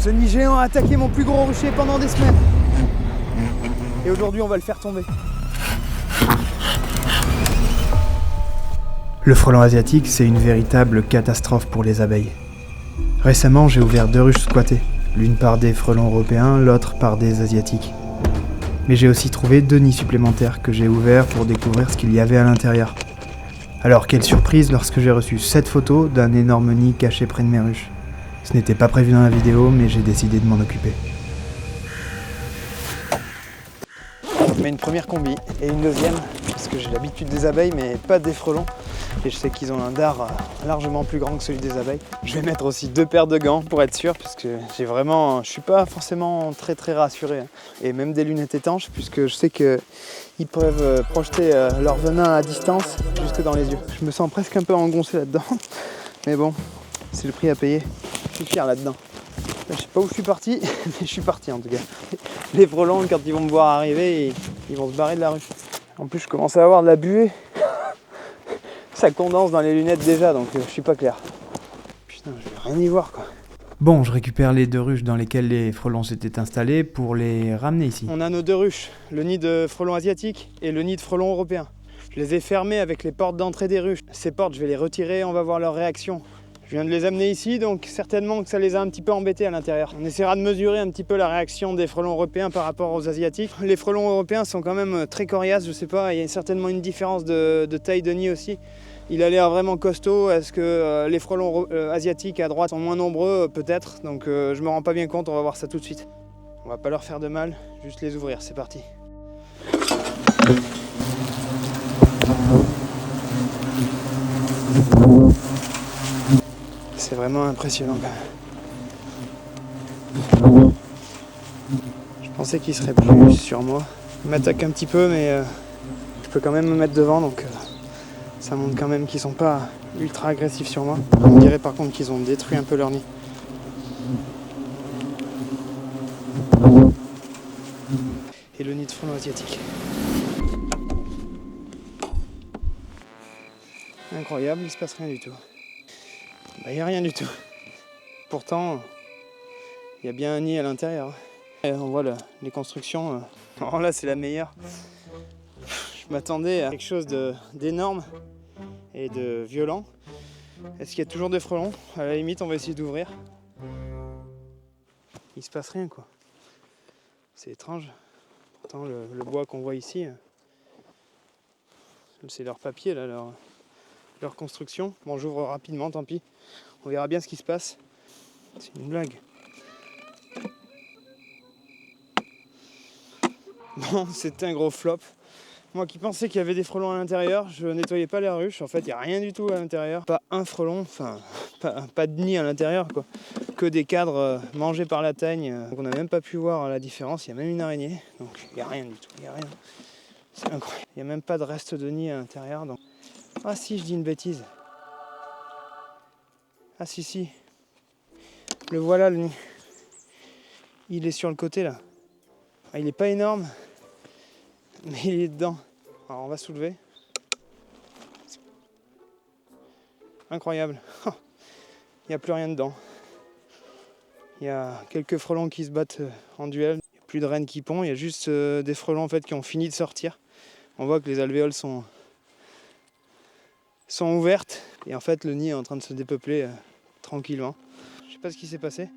Ce nid géant a attaqué mon plus gros rucher pendant des semaines. Et aujourd'hui, on va le faire tomber. Le frelon asiatique, c'est une véritable catastrophe pour les abeilles. Récemment, j'ai ouvert 2 ruches squattées, l'une par des frelons européens, l'autre par des asiatiques. Mais j'ai aussi trouvé 2 nids supplémentaires que j'ai ouverts pour découvrir ce qu'il y avait à l'intérieur. Alors, quelle surprise lorsque j'ai reçu cette photo d'un énorme nid caché près de mes ruches. Ce n'était pas prévu dans la vidéo, mais j'ai décidé de m'en occuper. Je mets une première combi et une deuxième, parce que j'ai l'habitude des abeilles, mais pas des frelons. Et je sais qu'ils ont un dard largement plus grand que celui des abeilles. Je vais mettre aussi 2 paires de gants pour être sûr, parce que je suis pas forcément très rassuré. Et même des lunettes étanches, puisque je sais qu'ils peuvent projeter leur venin à distance jusque dans les yeux. Je me sens presque un peu engoncé là-dedans, mais bon, c'est le prix à payer. Je suis fier là-dedans. Je sais pas où je suis parti, mais je suis parti en tout cas. Les frelons, quand ils vont me voir arriver, ils vont se barrer de la ruche. En plus, je commence à avoir de la buée. Ça condense dans les lunettes déjà, donc je suis pas clair. Putain, je vais rien y voir quoi. Bon, je récupère les 2 ruches dans lesquelles les frelons s'étaient installés pour les ramener ici. On a nos 2 ruches, le nid de frelons asiatiques et le nid de frelons européens. Je les ai fermés avec les portes d'entrée des ruches. Ces portes, je vais les retirer, on va voir leur réaction. Je viens de les amener ici, donc certainement que ça les a un petit peu embêtés à l'intérieur. On essaiera de mesurer un petit peu la réaction des frelons européens par rapport aux asiatiques. Les frelons européens sont quand même très coriaces, je sais pas, il y a certainement une différence de taille de nid aussi. Il a l'air vraiment costaud. Est-ce que les frelons asiatiques à droite sont moins nombreux? Peut-être, donc je me rends pas bien compte, on va voir ça tout de suite. On va pas leur faire de mal, juste les ouvrir, c'est parti. C'est vraiment impressionnant quand même. Je pensais qu'il serait plus sur moi. Il m'attaque un petit peu, mais je peux quand même me mettre devant, donc ça montre quand même qu'ils sont pas ultra agressifs sur moi. On dirait par contre qu'ils ont détruit un peu leur nid. Et le nid de frelon asiatique. Incroyable, il se passe rien du tout. Il n'y a rien du tout. Pourtant, il y a bien un nid à l'intérieur. Et on voit les constructions. Alors là, c'est la meilleure. Je m'attendais à quelque chose d'énorme et de violent. Est-ce qu'il y a toujours des frelons? À la limite, on va essayer d'ouvrir. Il se passe rien, quoi. C'est étrange. Pourtant, le bois qu'on voit ici, c'est leur papier, là, leur construction. Bon, j'ouvre rapidement, tant pis. On verra bien ce qui se passe. C'est une blague. Bon, c'était un gros flop. Moi qui pensais qu'il y avait des frelons à l'intérieur, je nettoyais pas les ruches. En fait, il n'y a rien du tout à l'intérieur. Pas un frelon, enfin, pas de nid à l'intérieur, quoi. Que des cadres mangés par la teigne. Donc on n'a même pas pu voir la différence. Il y a même une araignée. Donc il n'y a rien du tout. Il n'y a rien. C'est incroyable. Il n'y a même pas de reste de nid à l'intérieur. Donc... Ah si, je dis une bêtise. Ah si. Le voilà, le nid. Il est sur le côté, là. Ah, il n'est pas énorme, mais il est dedans. Alors on va soulever. Incroyable. Il n'y a plus rien dedans. Il y a quelques frelons qui se battent en duel. Il n'y a plus de reines qui pondent. Il y a juste des frelons en fait, qui ont fini de sortir. On voit que les alvéoles sont ouvertes. Et en fait, le nid est en train de se dépeupler tranquillement. Je ne sais pas ce qui s'est passé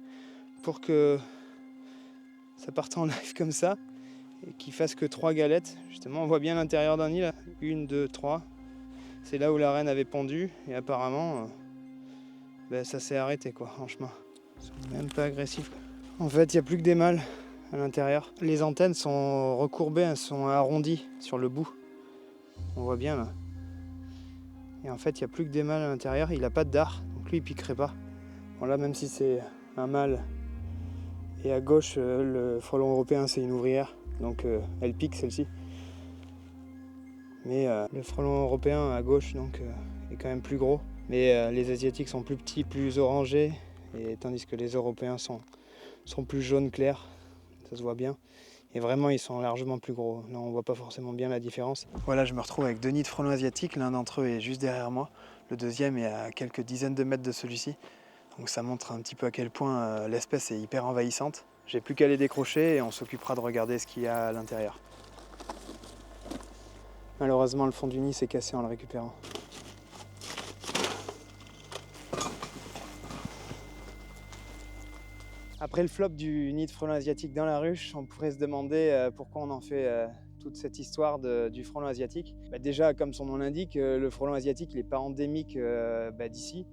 pour que ça parte en live comme ça et qu'il fasse que 3 galettes. Justement, on voit bien l'intérieur d'un nid là. 1, 2, 3. C'est là où la reine avait pondu et apparemment ça s'est arrêté quoi en chemin. Ils sont même pas agressifs quoi. En fait, il n'y a plus que des mâles à l'intérieur. Les antennes sont recourbées, elles sont arrondies sur le bout. On voit bien là. Et en fait, il n'y a plus que des mâles à l'intérieur. Il n'a pas de dard, donc lui il piquerait pas. Bon là, même si c'est un mâle et à gauche le frelon européen c'est une ouvrière, donc elle pique celle-ci. Mais le frelon européen à gauche donc est quand même plus gros. Mais les asiatiques sont plus petits, plus orangés, et tandis que les européens sont plus jaunes clairs, ça se voit bien. Et vraiment ils sont largement plus gros. Là on voit pas forcément bien la différence. Voilà, je me retrouve avec 2 nids de frelons asiatiques, l'un d'entre eux est juste derrière moi, le deuxième est à quelques dizaines de mètres de celui-ci. Donc ça montre un petit peu à quel point l'espèce est hyper envahissante. J'ai plus qu'à les décrocher et on s'occupera de regarder ce qu'il y a à l'intérieur. Malheureusement, le fond du nid s'est cassé en le récupérant. Après le flop du nid de frelon asiatique dans la ruche, on pourrait se demander pourquoi on en fait toute cette histoire du frelon asiatique. Déjà, comme son nom l'indique, le frelon asiatique n'est pas endémique d'ici,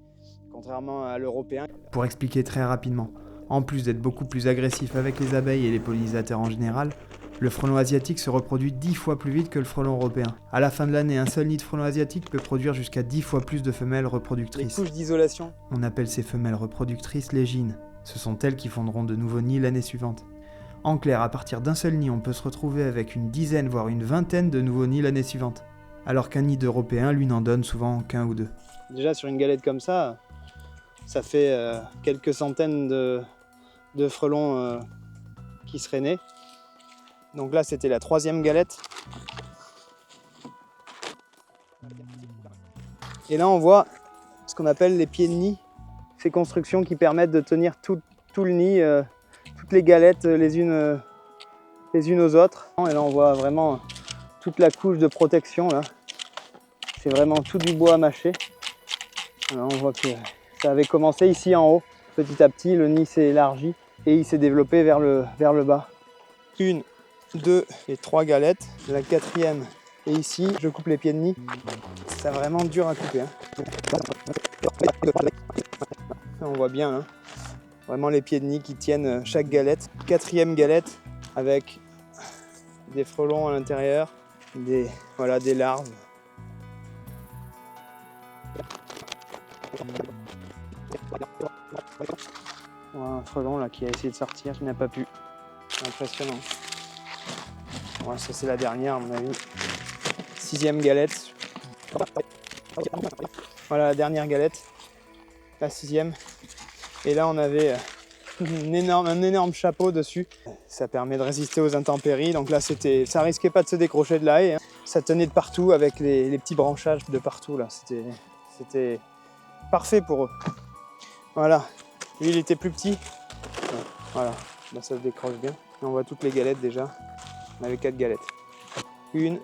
contrairement à l'européen. Pour expliquer très rapidement, en plus d'être beaucoup plus agressif avec les abeilles et les pollinisateurs en général, le frelon asiatique se reproduit 10 fois plus vite que le frelon européen. À la fin de l'année, un seul nid de frelon asiatique peut produire jusqu'à 10 fois plus de femelles reproductrices. Les couches d'isolation. On appelle ces femelles reproductrices les gynes. Ce sont elles qui fonderont de nouveaux nids l'année suivante. En clair, à partir d'un seul nid, on peut se retrouver avec une dizaine, voire une vingtaine de nouveaux nids l'année suivante. Alors qu'un nid d'européen, lui, n'en donne souvent qu'un ou deux. Déjà, sur une galette comme ça fait quelques centaines de frelons qui seraient nés. Donc là, c'était la 3e galette. Et là, on voit ce qu'on appelle les pieds de nid. Ces constructions qui permettent de tenir tout le nid, toutes les galettes les unes aux autres. Et là, on voit vraiment toute la couche de protection. Là. C'est vraiment tout du bois à mâcher. Là, on voit que ça avait commencé ici en haut. Petit à petit, le nid s'est élargi et il s'est développé vers le bas. 1, 2 et 3 galettes. La 4e est ici. Je coupe les pieds de nid. C'est vraiment dur à couper. On voit bien, vraiment les pieds de nid qui tiennent chaque galette. 4e galette avec des frelons à l'intérieur, des larves. Voilà un frelon là qui a essayé de sortir, qui n'a pas pu. C'est impressionnant. Voilà, ça c'est la dernière à mon avis. 6e galette. Voilà la dernière galette. La 6e. Et là on avait un énorme chapeau dessus. Ça permet de résister aux intempéries. Donc là ça risquait pas de se décrocher de la haie. Ça tenait de partout avec les petits branchages de partout là. C'était parfait pour eux. Voilà. Lui il était plus petit. Voilà. Là ça se décroche bien. Et on voit toutes les galettes déjà. On avait 4 galettes. 1,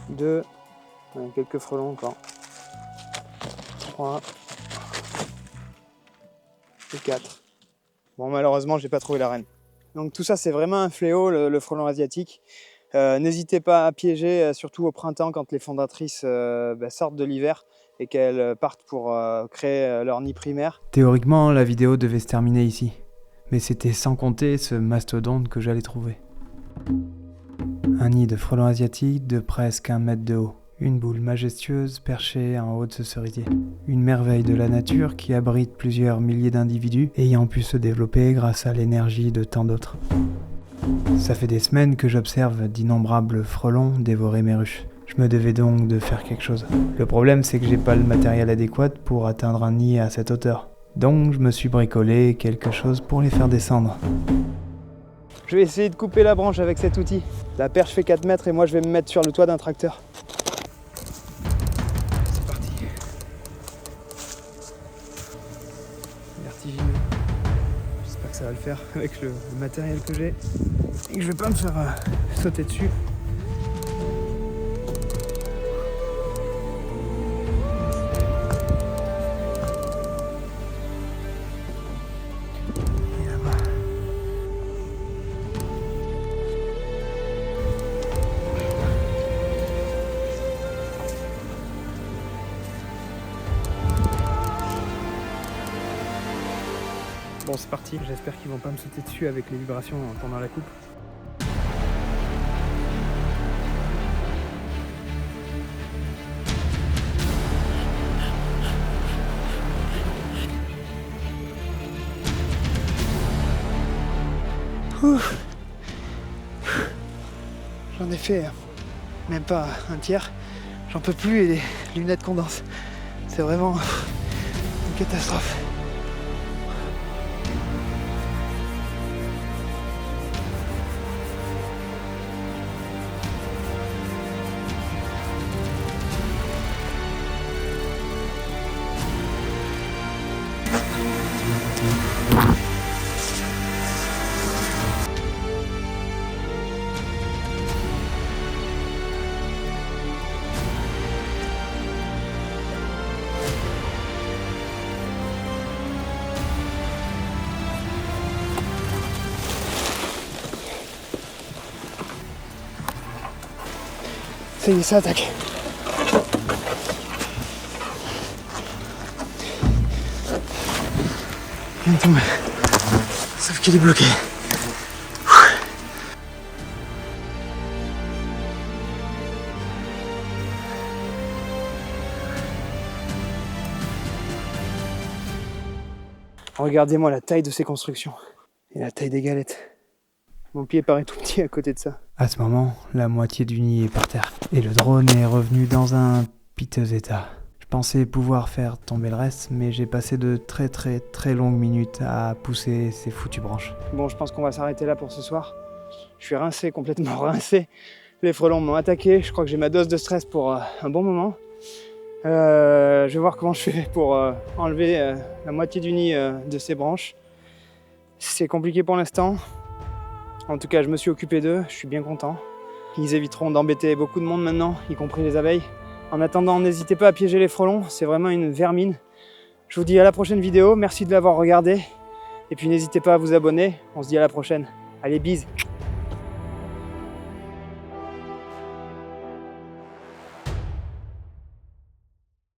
2, quelques frelons encore. 3 et 4. Bon, malheureusement, j'ai pas trouvé la reine. Donc tout ça, c'est vraiment un fléau, le frelon asiatique. N'hésitez pas à piéger, surtout au printemps, quand les fondatrices sortent de l'hiver et qu'elles partent pour créer leur nid primaire. Théoriquement, la vidéo devait se terminer ici. Mais c'était sans compter ce mastodonte que j'allais trouver. Un nid de frelon asiatique de presque 1 mètre de haut. Une boule majestueuse perchée en haut de ce cerisier. Une merveille de la nature qui abrite plusieurs milliers d'individus ayant pu se développer grâce à l'énergie de tant d'autres. Ça fait des semaines que j'observe d'innombrables frelons dévorer mes ruches. Je me devais donc de faire quelque chose. Le problème, c'est que j'ai pas le matériel adéquat pour atteindre un nid à cette hauteur. Donc je me suis bricolé quelque chose pour les faire descendre. Je vais essayer de couper la branche avec cet outil. La perche fait 4 mètres et moi je vais me mettre sur le toit d'un tracteur. C'est parti. Vertigineux. J'espère que ça va le faire avec le matériel que j'ai. Et que je vais pas me faire sauter dessus. Bon, c'est parti, j'espère qu'ils vont pas me sauter dessus avec les vibrations pendant la coupe. J'en ai fait même pas un tiers, j'en peux plus et les lunettes condensent. C'est vraiment une catastrophe. Ça y est, ça attaque. Il vient de tomber. Sauf qu'il est bloqué. Regardez-moi la taille de ces constructions et la taille des galettes. Mon pied paraît tout petit à côté de ça. À ce moment, la moitié du nid est par terre et le drone est revenu dans un piteux état. Je pensais pouvoir faire tomber le reste, mais j'ai passé de très longues minutes à pousser ces foutues branches. Bon, je pense qu'on va s'arrêter là pour ce soir. Je suis rincé, complètement rincé. Les frelons m'ont attaqué, je crois que j'ai ma dose de stress pour un bon moment. Je vais voir comment je fais pour enlever la moitié du nid de ces branches. C'est compliqué pour l'instant. En tout cas, je me suis occupé d'eux, je suis bien content. Ils éviteront d'embêter beaucoup de monde maintenant, y compris les abeilles. En attendant, n'hésitez pas à piéger les frelons, c'est vraiment une vermine. Je vous dis à la prochaine vidéo, merci de l'avoir regardé. Et puis n'hésitez pas à vous abonner, on se dit à la prochaine. Allez, bise!